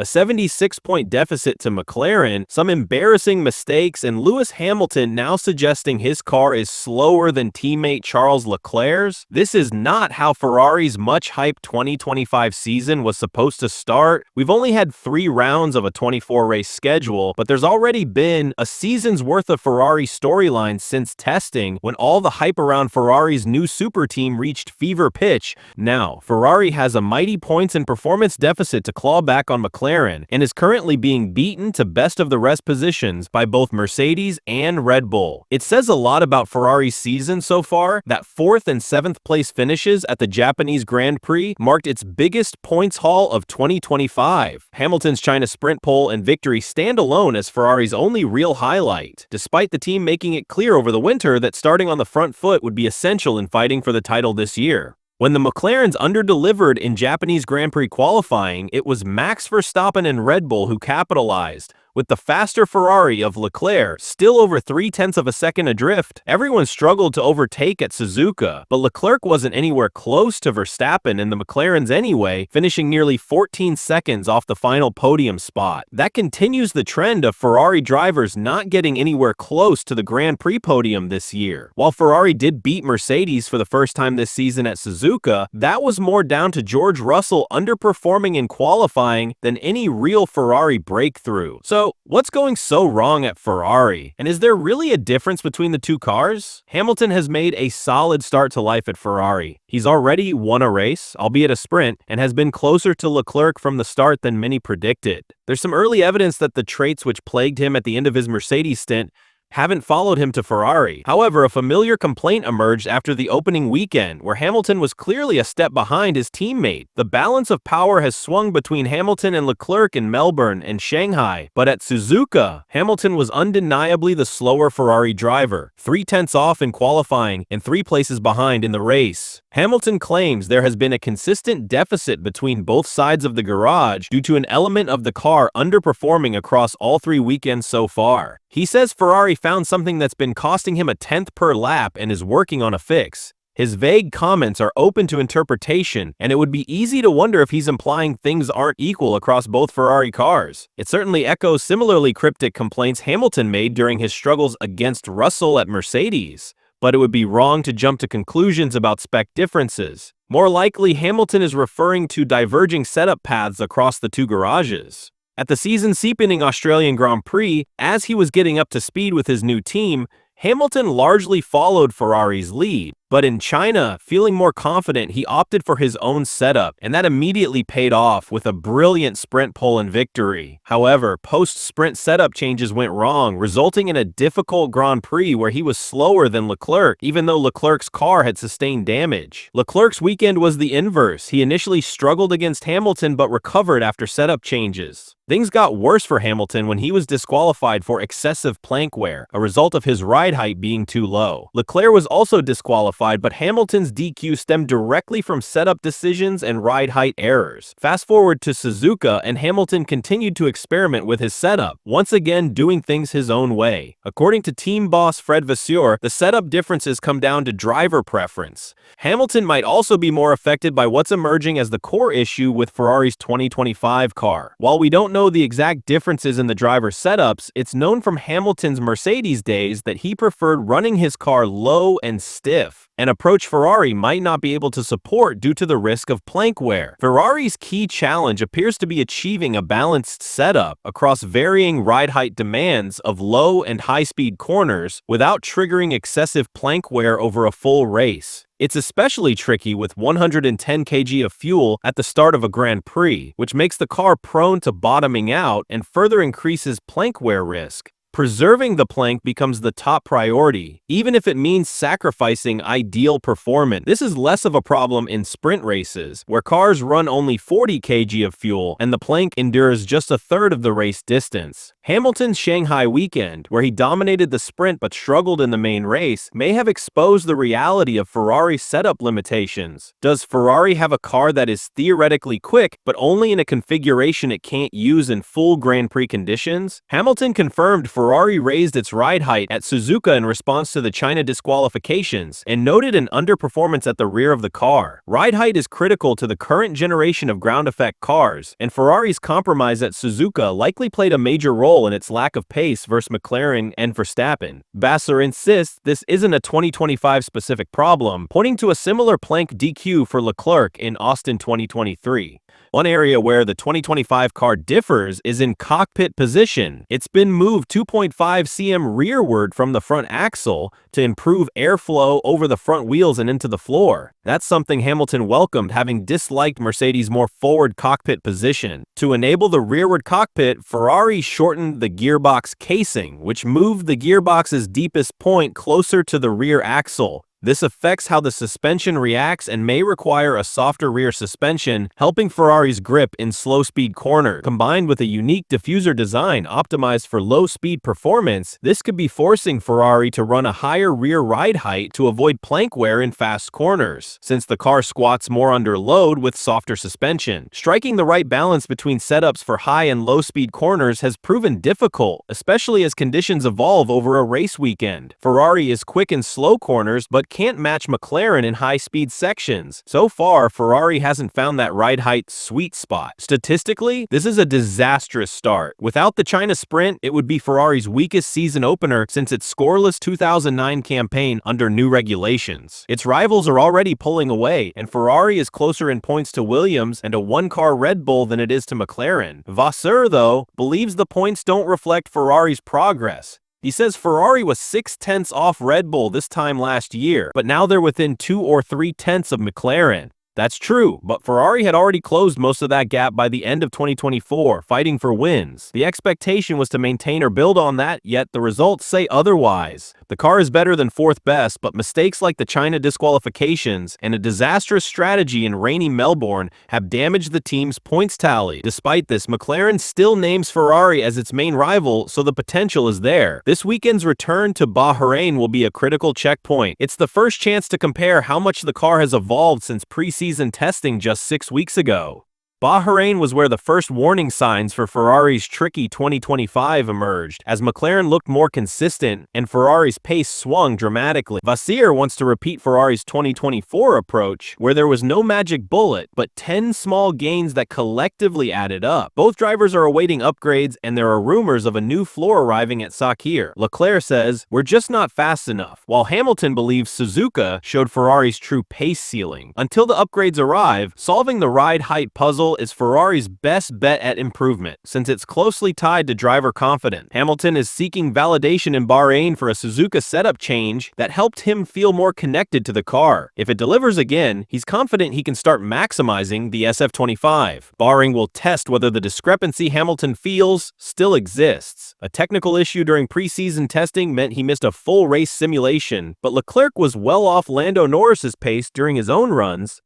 a 76-point deficit to McLaren, some embarrassing mistakes, and Lewis Hamilton now suggesting his car is slower than teammate Charles Leclerc's. This is not how Ferrari's much-hyped 2025 season was supposed to start. We've only had 3 rounds of a 24-race schedule, but there's already been a season's worth of Ferrari storylines since testing, when all the hype around Ferrari's new super team reached fever pitch. Now, Ferrari has a mighty points and performance deficit to claw back on McLaren, and is currently being beaten to best-of-the-rest positions by both Mercedes and Red Bull. It says a lot about Ferrari's season so far that 4th and 7th place finishes at the Japanese Grand Prix marked its biggest points haul of 2025. Hamilton's China sprint pole and victory stand alone as Ferrari's only real highlight, despite the team making it clear over the winter that starting on the front foot would be essential in fighting for the title this year. When the McLarens underdelivered in Japanese Grand Prix qualifying, it was Max Verstappen and Red Bull who capitalized. With the faster Ferrari of Leclerc still over 0.3 of a second adrift, everyone struggled to overtake at Suzuka, but Leclerc wasn't anywhere close to Verstappen and the McLarens anyway, finishing nearly 14 seconds off the final podium spot. That continues the trend of Ferrari drivers not getting anywhere close to the Grand Prix podium this year. While Ferrari did beat Mercedes for the first time this season at Suzuka, that was more down to George Russell underperforming in qualifying than any real Ferrari breakthrough. So, what's going so wrong at Ferrari? And is there really a difference between the two cars? Hamilton has made a solid start to life at Ferrari. He's already won a race, albeit a sprint, and has been closer to Leclerc from the start than many predicted. There's some early evidence that the traits which plagued him at the end of his Mercedes stint haven't followed him to Ferrari. However, a familiar complaint emerged after the opening weekend, where Hamilton was clearly a step behind his teammate. The balance of power has swung between Hamilton and Leclerc in Melbourne and Shanghai, but at Suzuka, Hamilton was undeniably the slower Ferrari driver, 0.3 off in qualifying and 3 places behind in the race. Hamilton claims there has been a consistent deficit between both sides of the garage due to an element of the car underperforming across all 3 weekends so far. He says Ferrari found something that's been costing him 1/10 per lap and is working on a fix. His vague comments are open to interpretation, and it would be easy to wonder if he's implying things aren't equal across both Ferrari cars. It certainly echoes similarly cryptic complaints Hamilton made during his struggles against Russell at Mercedes. But it would be wrong to jump to conclusions about spec differences. More likely, Hamilton is referring to diverging setup paths across the two garages. At the season-seeping Australian Grand Prix, as he was getting up to speed with his new team, Hamilton largely followed Ferrari's lead. But in China, feeling more confident, he opted for his own setup, and that immediately paid off with a brilliant sprint pole and victory. However, post-sprint setup changes went wrong, resulting in a difficult Grand Prix where he was slower than Leclerc, even though Leclerc's car had sustained damage. Leclerc's weekend was the inverse. He initially struggled against Hamilton but recovered after setup changes. Things got worse for Hamilton when he was disqualified for excessive plank wear, a result of his ride height being too low. Leclerc was also disqualified, but Hamilton's DQ stemmed directly from setup decisions and ride height errors. Fast forward to Suzuka, and Hamilton continued to experiment with his setup, once again doing things his own way. According to team boss Fred Vasseur, the setup differences come down to driver preference. Hamilton might also be more affected by what's emerging as the core issue with Ferrari's 2025 car. While we don't know the exact differences in the driver setups, it's known from Hamilton's Mercedes days that he preferred running his car low and stiff, an approach Ferrari might not be able to support due to the risk of plank wear. Ferrari's key challenge appears to be achieving a balanced setup across varying ride height demands of low and high-speed corners without triggering excessive plank wear over a full race. It's especially tricky with 110 kg of fuel at the start of a Grand Prix, which makes the car prone to bottoming out and further increases plank wear risk. Preserving the plank becomes the top priority, even if it means sacrificing ideal performance. This is less of a problem in sprint races, where cars run only 40 kg of fuel and the plank endures just a third of the race distance. Hamilton's Shanghai weekend, where he dominated the sprint but struggled in the main race, may have exposed the reality of Ferrari's setup limitations. Does Ferrari have a car that is theoretically quick, but only in a configuration it can't use in full Grand Prix conditions? Hamilton confirmed Ferrari raised its ride height at Suzuka in response to the China disqualifications and noted an underperformance at the rear of the car. Ride height is critical to the current generation of ground effect cars, and Ferrari's compromise at Suzuka likely played a major role in its lack of pace versus McLaren and Verstappen. Vasseur insists this isn't a 2025 specific problem, pointing to a similar plank DQ for Leclerc in Austin 2023. One area where the 2025 car differs is in cockpit position. It's been moved 2.5 cm rearward from the front axle to improve airflow over the front wheels and into the floor. That's something Hamilton welcomed, having disliked Mercedes' more forward cockpit position. To enable the rearward cockpit, Ferrari shortened the gearbox casing, which moved the gearbox's deepest point closer to the rear axle. This affects how the suspension reacts and may require a softer rear suspension, helping Ferrari's grip in slow-speed corners. Combined with a unique diffuser design optimized for low-speed performance, this could be forcing Ferrari to run a higher rear ride height to avoid plank wear in fast corners, since the car squats more under load with softer suspension. Striking the right balance between setups for high and low-speed corners has proven difficult, especially as conditions evolve over a race weekend. Ferrari is quick in slow corners, but can't match McLaren in high-speed sections. So far, Ferrari hasn't found that ride height sweet spot. Statistically, this is a disastrous start. Without the China sprint, it would be Ferrari's weakest season opener since its scoreless 2009 campaign under new regulations. Its rivals are already pulling away, and Ferrari is closer in points to Williams and a one-car Red Bull than it is to McLaren. Vasseur, though, believes the points don't reflect Ferrari's progress. He says Ferrari was 6/10 off Red Bull this time last year, but now they're within 2 or 3/10 of McLaren. That's true, but Ferrari had already closed most of that gap by the end of 2024, fighting for wins. The expectation was to maintain or build on that, yet the results say otherwise. The car is better than fourth best, but mistakes like the China disqualifications and a disastrous strategy in rainy Melbourne have damaged the team's points tally. Despite this, McLaren still names Ferrari as its main rival, so the potential is there. This weekend's return to Bahrain will be a critical checkpoint. It's the first chance to compare how much the car has evolved since preseason testing just 6 weeks ago. Bahrain was where the first warning signs for Ferrari's tricky 2025 emerged, as McLaren looked more consistent and Ferrari's pace swung dramatically. Vasseur wants to repeat Ferrari's 2024 approach, where there was no magic bullet, but 10 small gains that collectively added up. Both drivers are awaiting upgrades, and there are rumors of a new floor arriving at Sakhir. Leclerc says, "We're just not fast enough," while Hamilton believes Suzuka showed Ferrari's true pace ceiling. Until the upgrades arrive, solving the ride height puzzle is Ferrari's best bet at improvement, since it's closely tied to driver confidence. Hamilton is seeking validation in Bahrain for a Suzuka setup change that helped him feel more connected to the car. If it delivers again, he's confident he can start maximizing the SF25. Bahrain will test whether the discrepancy Hamilton feels still exists. A technical issue during preseason testing meant he missed a full race simulation, but Leclerc was well off Lando Norris's pace during his own runs.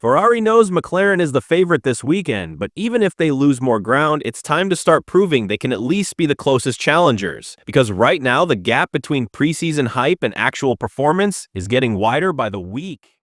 Ferrari knows McLaren is the favorite this weekend, but even if they lose more ground, it's time to start proving they can at least be the closest challengers. Because right now, the gap between preseason hype and actual performance is getting wider by the week.